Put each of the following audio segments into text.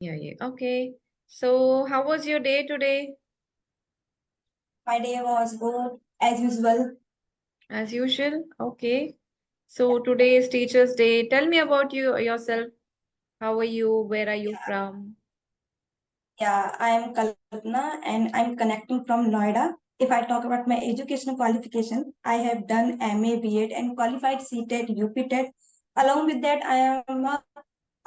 Yeah, yeah. Okay. So, how was your day today? My day was good as usual. As usual. Okay. So, today is Teachers' Day. Tell me about yourself. How are you? Where are you from? Yeah, I am Kalpana and I'm connecting from Noida. If I talk about my educational qualification, I have done MA, BEd and qualified CTET, UPTET. Along with that, I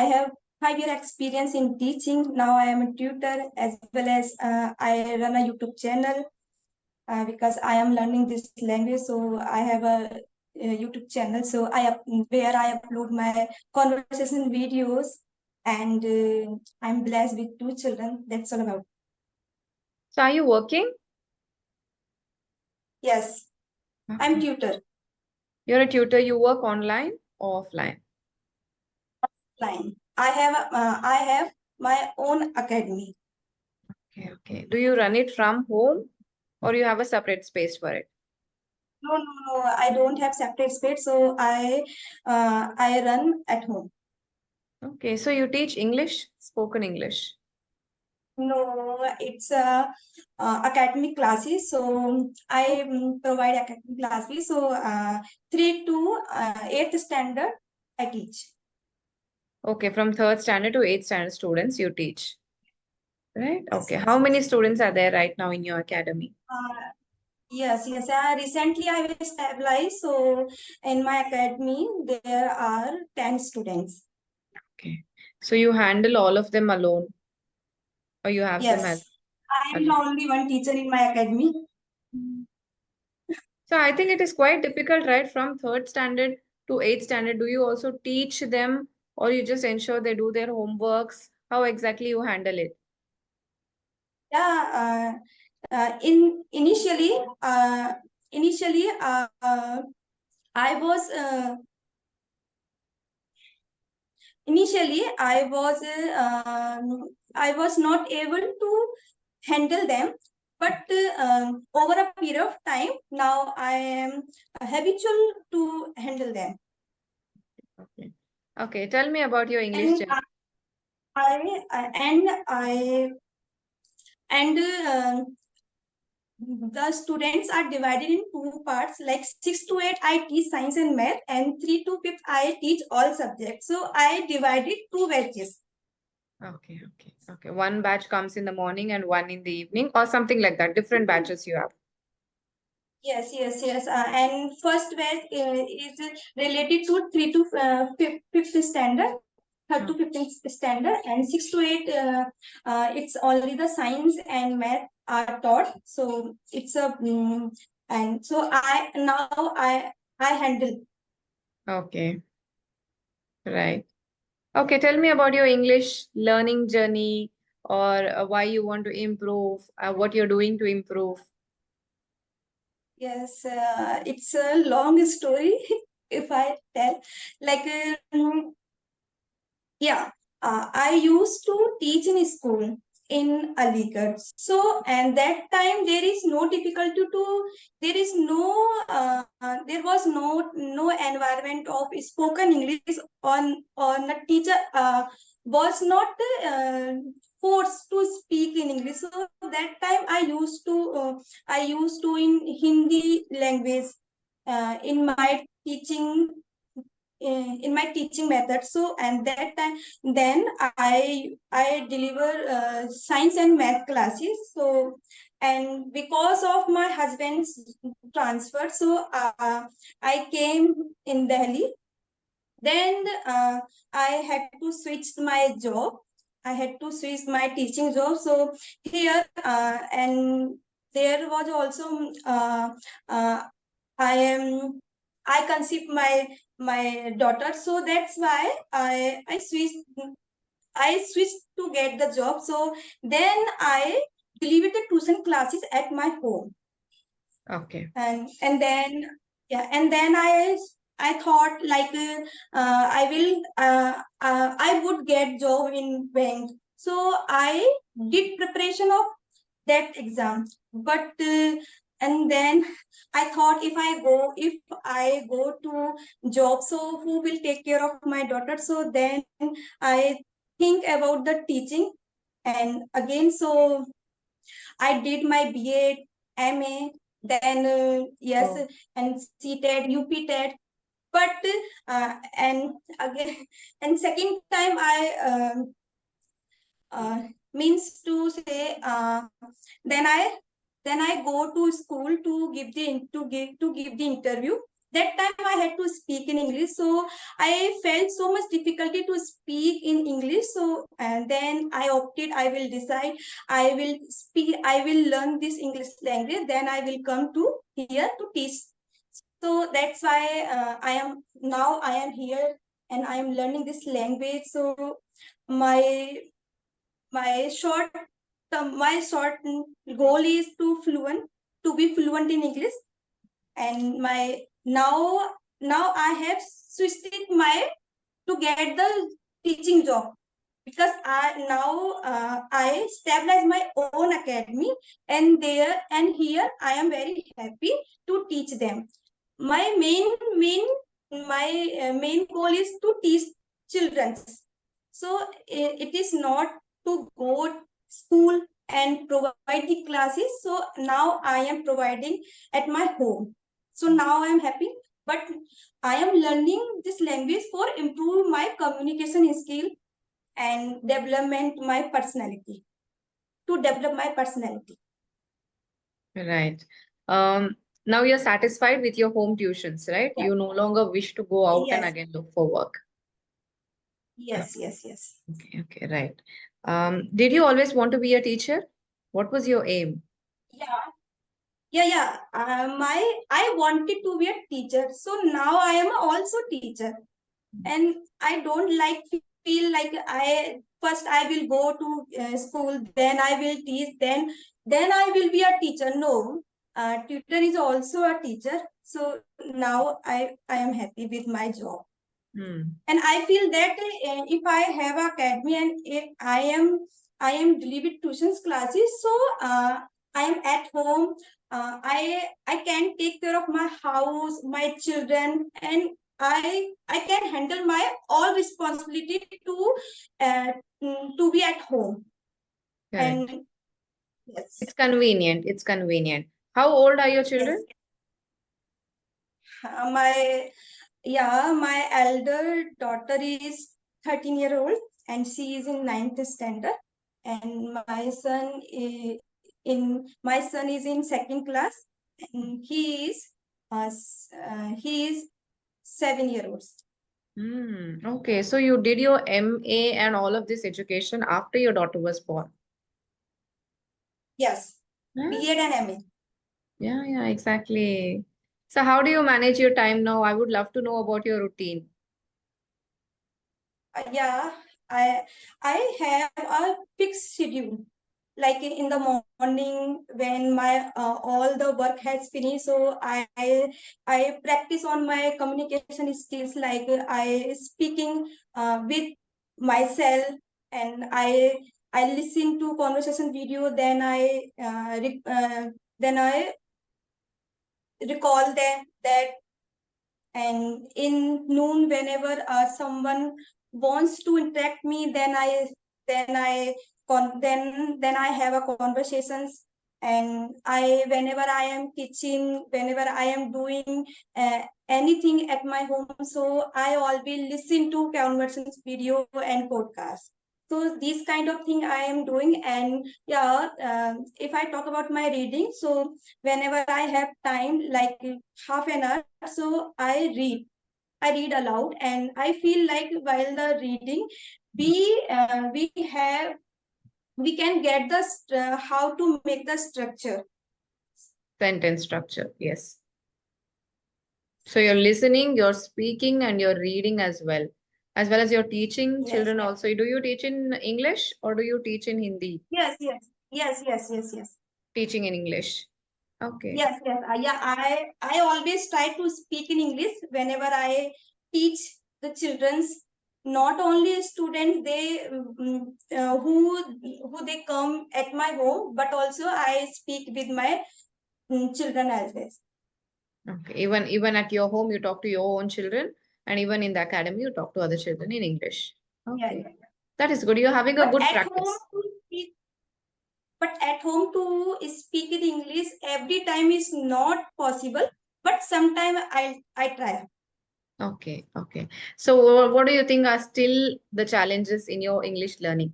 have 5 year experience in teaching. Now I am a tutor as well as I run a YouTube channel because I am learning this language. So I have a YouTube channel. So where I upload my conversation videos, and I'm blessed with 2 children. That's all about. So, are you working? Yes, I'm Okay. tutor You're a tutor. You work online or offline? line. I have my own academy. Okay, okay. Do you run it from home or you have a separate space for it? No. I don't have separate space, so I run at home. Okay. So, you teach English, spoken English. No, it's academic classes. So I provide academic classes. So 3 to 8th standard, I teach. Okay. From third standard to eighth standard students, you teach. Right? Yes, Okay. yes, How many yes. students are there right now in your academy? Yes. Recently, I was stabilized. So in my academy, there are 10 students. Okay. So you handle all of them alone or you have some help Yes, I am the alone? only one teacher in my academy. Mm. So I think it is quite difficult, right? From third standard to eighth standard, do you also teach them or you just ensure they do their homeworks? How exactly you handle it? Yeah, in initially, I was initially I was not able to handle them, but over a period of time now I am habitual to handle them. Okay. Okay. Tell me about your English And journey. I and I and the students are divided in 2 parts, like 6 to 8 I teach science and math, and 3 to 5 I teach all subjects. So I divided 2 batches. Okay. Okay. Okay. One batch comes in the morning and one in the evening or something like that. Different batches you have. Yes. And first batch is related to 3 to 5th standard, third to Okay. 15th standard, and 6 to 8. It's only the science and math are taught. So it's a and so I handle. Okay. Right. Okay, tell me about your English learning journey or why you want to improve, what you're doing to improve. Yes, it's a long story if I tell. Like, yeah, I used to teach in school in Aligarh. So, and that time there is no difficulty to, there was no environment of spoken English on a teacher was not uh, forced to speak in English. So that time I used to in Hindi language in my teaching in my teaching method. So and that time then I deliver science and math classes. So and because of my husband's transfer, so I came in Delhi. Then I had to switch my job. I had to switch my teaching job. So here and there was also uh, I am I conceived my daughter, so that's why I switched to get the job. So then I delivered the tuition classes at my home, Okay. and then yeah, and then I thought like I would get job in bank. So I did preparation of that exam, but and then I thought if I go to job, so who will take care of my daughter? So then I think about the teaching. And again, so I did my BA, MA, then yes, Oh, and CTED, UPTED. But and again, and second time I means to say then I go to school to give the interview. That time I had to speak in English, so I felt so much difficulty to speak in English. So and then I opted, I will decide, I will learn this English language, then I will come to here to teach. So that's why I am here and I am learning this language. So my my short my short goal is to be fluent in English. And my now I have switched it my to get the teaching job, because I stabilize my own academy, and there and here I am very happy to teach them. My main goal is to teach children. So it is not to go school and provide the classes. So now I am providing at my home. So now I am happy, but I am learning this language for improve my communication skill and develop my personality. right. Now you're satisfied with your home tuitions, right? Yeah. You no longer wish to go out and Yes, again look for work. yes. Okay, okay, right. Did you always want to be a teacher? What was your aim? Yeah, yeah. I wanted to be a teacher, so now I am also teacher. And I don't like feel like I first I will go to school, then I will teach, then I will be a teacher. No, tutor is also a teacher. So now I am happy with my job. Hmm. And I feel that if I have a academy and if I am delivering tuitions classes, so I am at home. I can take care of my house, my children, and I can handle my all responsibility uh, to be at home. Correct. And It's yes, convenient. It's convenient. How old are your yes. children? My Yeah, my elder daughter is 13-year-old and she is in ninth standard. And my son is in second class, and he is 7 year old. Hmm. Okay, so you did your MA and all of this education after your daughter was born. Yes, Huh? B.Ed and MA. Yeah, yeah, exactly. So how do you manage your time now? I would love to know about your routine. Yeah, I I have a fixed schedule. Like in the morning when my all the work has finished, so I practice on my communication skills, like I speaking with myself, and I listen to conversation video, then I recall them that. And in noon, whenever someone wants to interact me, then I have a conversations. And I whenever I am teaching, whenever I am doing anything at my home, so I always listen to conversations video and podcast. So these kind of thing I am doing. And yeah, if I talk about my reading, so whenever I have time, like half an hour, so I read aloud, and I feel like while the reading, we have we can get the how to make the structure. Sentence structure. Yes. So you're listening, you're speaking, and you're reading as well as you're teaching Yes, children yes, also. Do you teach in English or do you teach in Hindi? yes. Teaching in English. Okay. Yes. Yeah, I always try to speak in English whenever I teach the children's. Not only students who they come at my home, but also I speak with my children as well. Okay. Even at your home, you talk to your own children, and even in the academy, you talk to other children in English. Yeah, Okay. yeah. That is good. You're having a But good at home practice. to speak, but at home to speak in English every time is not possible. But sometimes I try. Okay, okay. So what do you think are still the challenges in your English learning?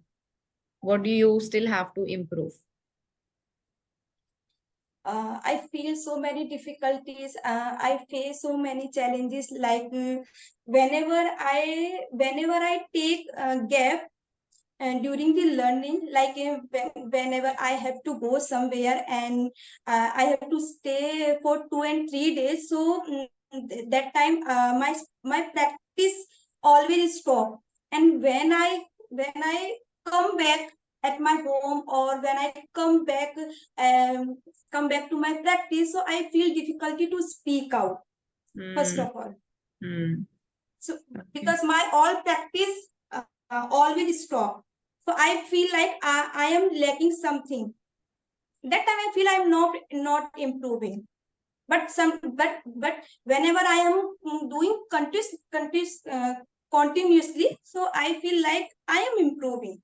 What do you still have to improve? I feel so many difficulties. I face so many challenges. Like whenever I take a gap and during the learning, like whenever I have to go somewhere and I have to stay for 2 and 3 days, so that time my practice always stop. And when I come back at my home, or when I um, come back to my practice, so I feel difficulty to speak out first Hmm. of all. Hmm. So Okay. because my all practice always stop, so I feel like I am lacking something. That time I feel I'm not improving. But whenever I am doing continuously, so I feel like I am improving.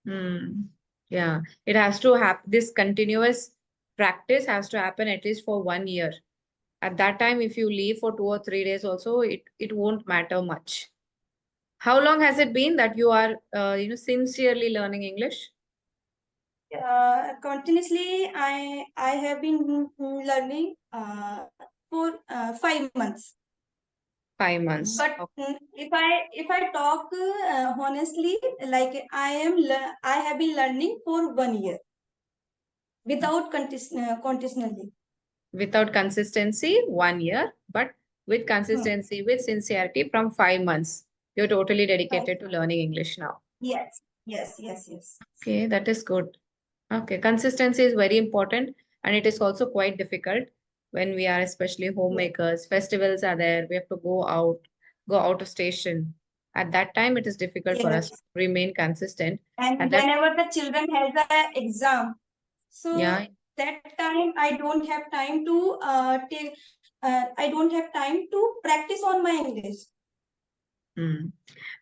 Hmm. Yeah, it has to happen. This continuous practice has to happen at least for 1 year. At that time, if you leave for 2 or 3 days, also it won't matter much. How long has it been that you are sincerely learning English? Continuously, I have been learning for 5 months. 5 months. But Okay. if I talk honestly, like I have been learning for 1 year without continuously. Without consistency, 1 year, but with Hmm. consistency, with sincerity from 5 months. You're totally Right. dedicated to learning English now. Yes, yes, yes, yes. Okay, that is good. Okay, consistency is very important and it is also quite difficult when we are especially Yes, homemakers. Festivals are there, we have to go out of station. At that time, it is difficult for us to yes. remain consistent. And At that, whenever the children has a exam, yeah. so that time I don't have time to take. I don't have time to practice on my English. Hmm.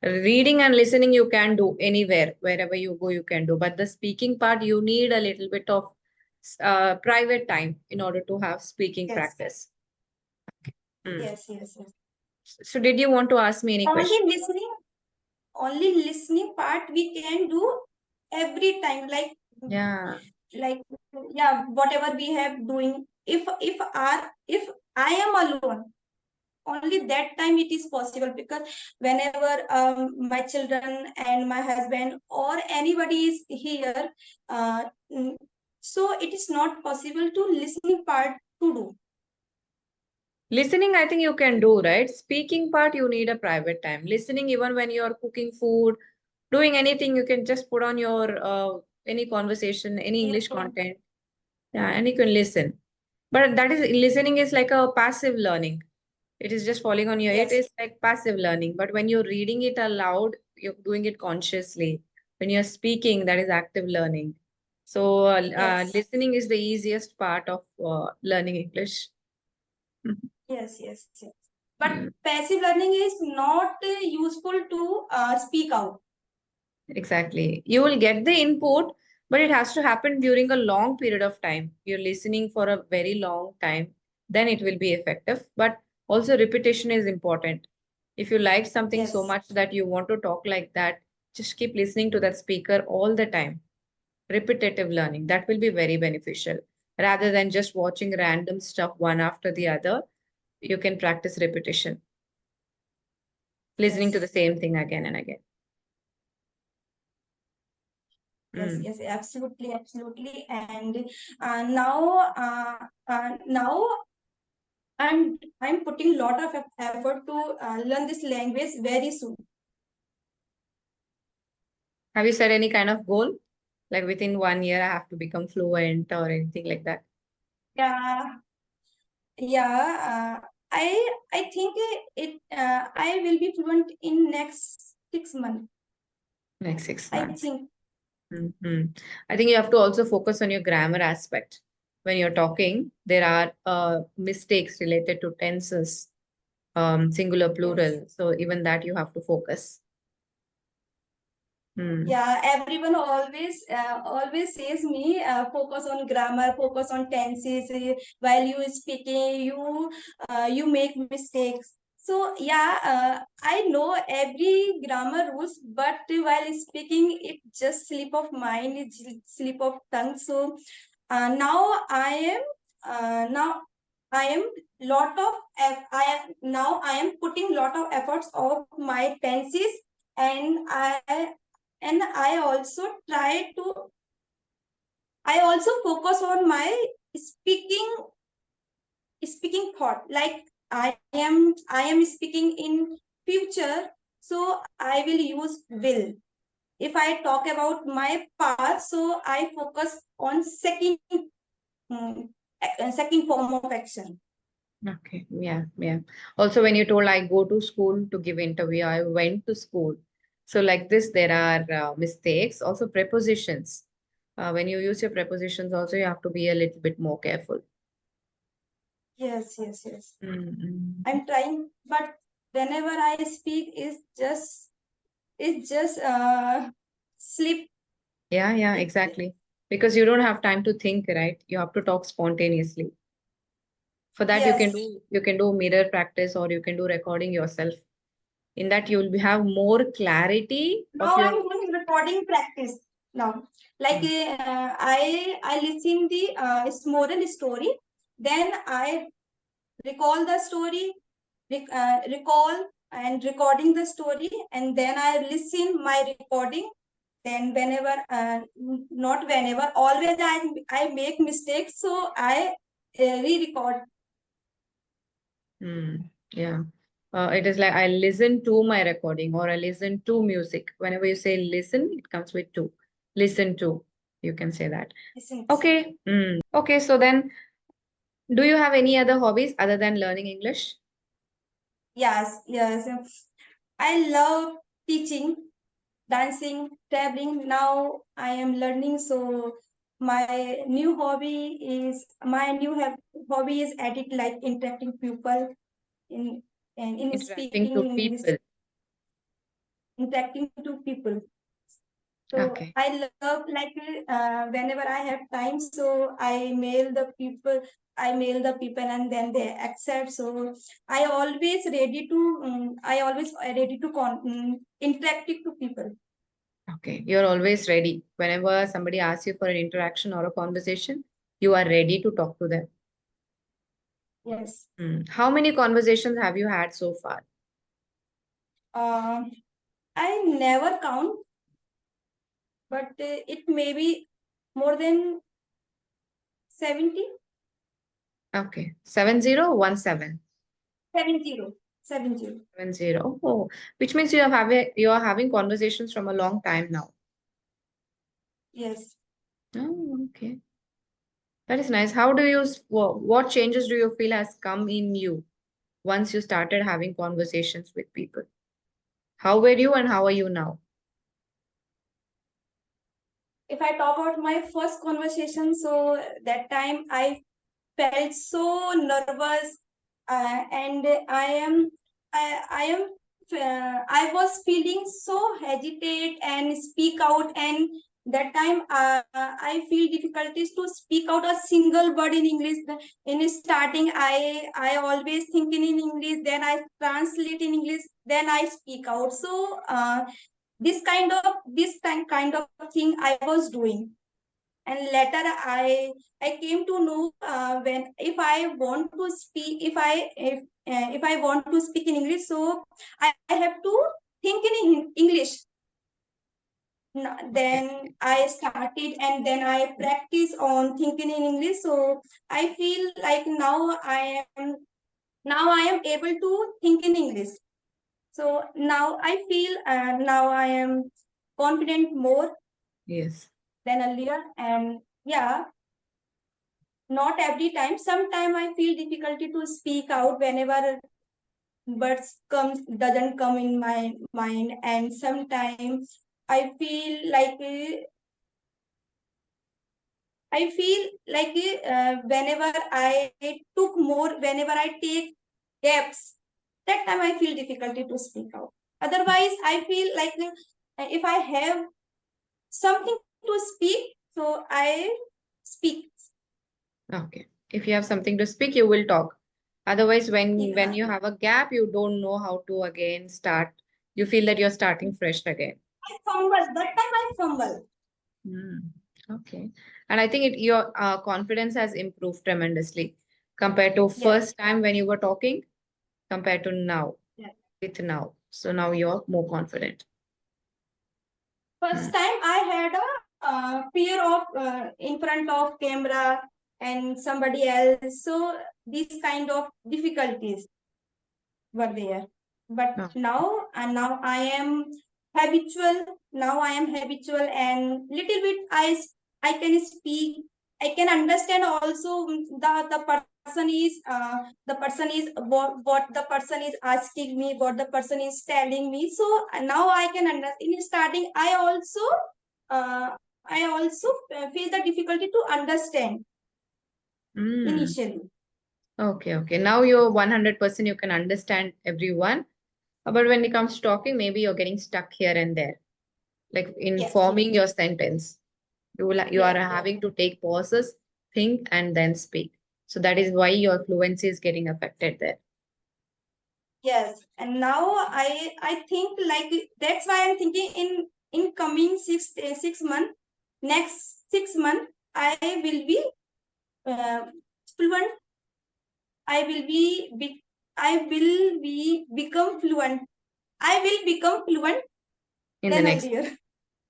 Reading and listening you can do anywhere, wherever you go, you can do. But the speaking part, you need a little bit of private time in order to have speaking Yes, practice. Hmm. yes, yes, yes. So, did you want to ask me any Only question? listening, only listening part we can do every time. Yeah. Like yeah, whatever we have doing. If I am alone, only that time it is possible, because whenever my children and my husband or anybody is here, uh, mm, so it is not possible to listening part to do. Listening, I think you can do, right? Speaking part, you need a private time. Listening, even when you're cooking food, doing anything, you can just put on your any conversation, any English Earphone. content. Yeah, and you can listen. But that is listening is like a passive learning. It is just falling on your, it Yes, is like passive learning. But when you're reading it aloud, you're doing it consciously. When you're speaking, that is active learning. So yes, listening is the easiest part of learning English. yes, yes, yes. But passive learning is not useful to speak out. Exactly. You will get the input, but it has to happen during a long period of time. You're listening for a very long time, then it will be effective. But also, repetition is important. If you like something so Yes, much that you want to talk like that, just keep listening to that speaker all the time. Repetitive learning, that will be very beneficial. Rather than just watching random stuff one after the other, you can practice repetition, listening to the yes, same thing again and again. yes, Mm. yes, absolutely, absolutely. And now I'm putting a lot of effort to learn this language very soon. Have you set any kind of goal? Like within 1 year, I have to become fluent or anything like that. Yeah, yeah. I think I will be fluent in next 6 months. Next six I months. think Hmm. I think you have to also focus on your grammar aspect. When you're talking, there are mistakes related to tenses, singular, yes, plural. So even that you have to focus. Yeah, everyone always says me focus on grammar, focus on tenses. While you speaking, you make mistakes. So yeah, I know every grammar rules, but while speaking, it just slip of mind, it slip of tongue. So now I am lot of I am now I am putting lot of efforts of my tenses, and I also try to I also focus on my speaking speaking thought. Like I am speaking in future, so I will use will. If I talk about my past, so I focus on mm, second form of action. Okay, yeah, yeah. Also, when you told I go to school to give interview, I went to school. So like this, there are mistakes. Also, prepositions. When you use your prepositions, also you have to be a little bit more careful. Yes, yes, yes. Mm-hmm. I'm trying, but whenever I speak, it's just slip. Yeah, yeah, It, exactly. Because you don't have time to think, right? You have to talk spontaneously. For that, yes. you can do mirror practice or you can do recording yourself. In that, you will have more clarity of Now your. I'm doing recording practice now. Like Mm. I listen the moral story, then I recall the story, recall and recording the story, and then I listen my recording. Then whenever, not whenever, always I make mistakes, so I re-record. Mm, yeah. It is like I listen to my recording or I listen to music. Whenever you say listen, it comes with to. Listen to. You can say that. Listen. Okay. Okay. So then, do you have any other hobbies other than learning English? Yes, yes. I love teaching, dancing, traveling. Now I am learning. So my new hobby is edit, like interacting people in and in Interacting speaking to in English, people. interacting to people. So Okay. I love, like whenever I have time, so I mail the people and then they accept. So I always ready to interacting to people. Okay. You're always ready. Whenever somebody asks you for an interaction or a conversation, you are ready to talk to them. Yes. How many conversations have you had so far? Uh, I never count, but it may be more than 70. Okay. 7017. 70. 70. 70. Oh, which means you are having conversations from a long time now. Yes. Oh, okay. That is nice. How do you, what changes do you feel has come in you once you started having conversations with people? How were you and how are you now? If I talk about my first conversation, so that time I felt so nervous, and I was feeling so hesitate and speak out, and that time I feel difficulties to speak out a single word in English. In starting, I always thinking in English, then I translate in English, then I speak out. So this kind of thing I was doing, and later I came to know, when if I want to speak if I want to speak in English, so I have to think in English. Okay. Then I started, and then I practice on thinking in English. So I feel like now I am able to think in English. So now I feel, now I am confident more Yes. than earlier. And yeah, not every time. Sometime I feel difficulty to speak out whenever words comes doesn't come in my mind, and sometimes I feel like whenever whenever I take gaps, that time I feel difficulty to speak out. Otherwise, I feel like if I have something to speak, so I speak. Okay. If you have something to speak, you will talk. Otherwise, when Yeah. you have a gap, you don't know how to again start. You feel that you're starting fresh again. I fumble. That time I fumble. Hmm. Okay. And I think your confidence has improved tremendously compared to Yes. first time when you were talking compared to now Yes. with now. So now you're more confident. Hmm. First time I had a fear of in front of camera and somebody else. So these kind of difficulties were there. But Oh. now I am habitual. Now I am habitual and little bit I can speak. I can understand also the person is what the person is asking me, what the person is telling me. So now I can understand. In starting, I also face the difficulty to understand Hmm. initially. Okay, okay. Now you're 100% you can understand everyone. But when it comes to talking, maybe you're getting stuck here and there, like in Yes, yes, forming your sentence. You are yes, yes. having to take pauses, think, and then speak. So that is why your fluency is getting affected there. Yes, and now I think like that's why I'm thinking in coming 6 month, next 6 month I will be uh, fluent. I will I will be become fluent. I will become fluent In the than next, earlier.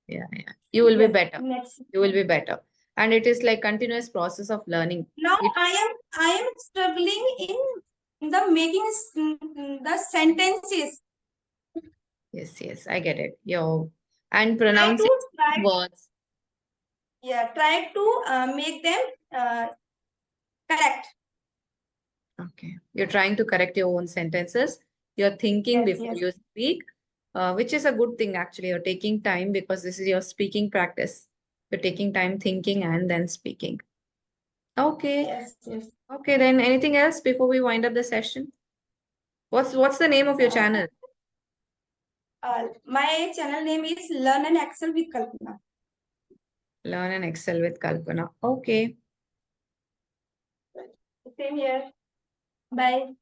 yeah, yeah, you will be Yes, better. next. You will be better, and it is like continuous process of learning. Now It I am struggling in the making the sentences. Yes, yes, I get it. And Try pronouncing to try words. try to make them uh, correct. Okay. You're trying to correct your own sentences. You're thinking Yes, before yes, you speak, which is a good thing actually. You're taking time because this is your speaking practice. You're taking time thinking and then speaking. Okay. yes, yes. Okay, then anything else before we wind up the session? What's the name of your Uh, channel? my channel name is Learn and Excel with Kalpana. Learn and Excel with Kalpana. Okay. Same here. Bye.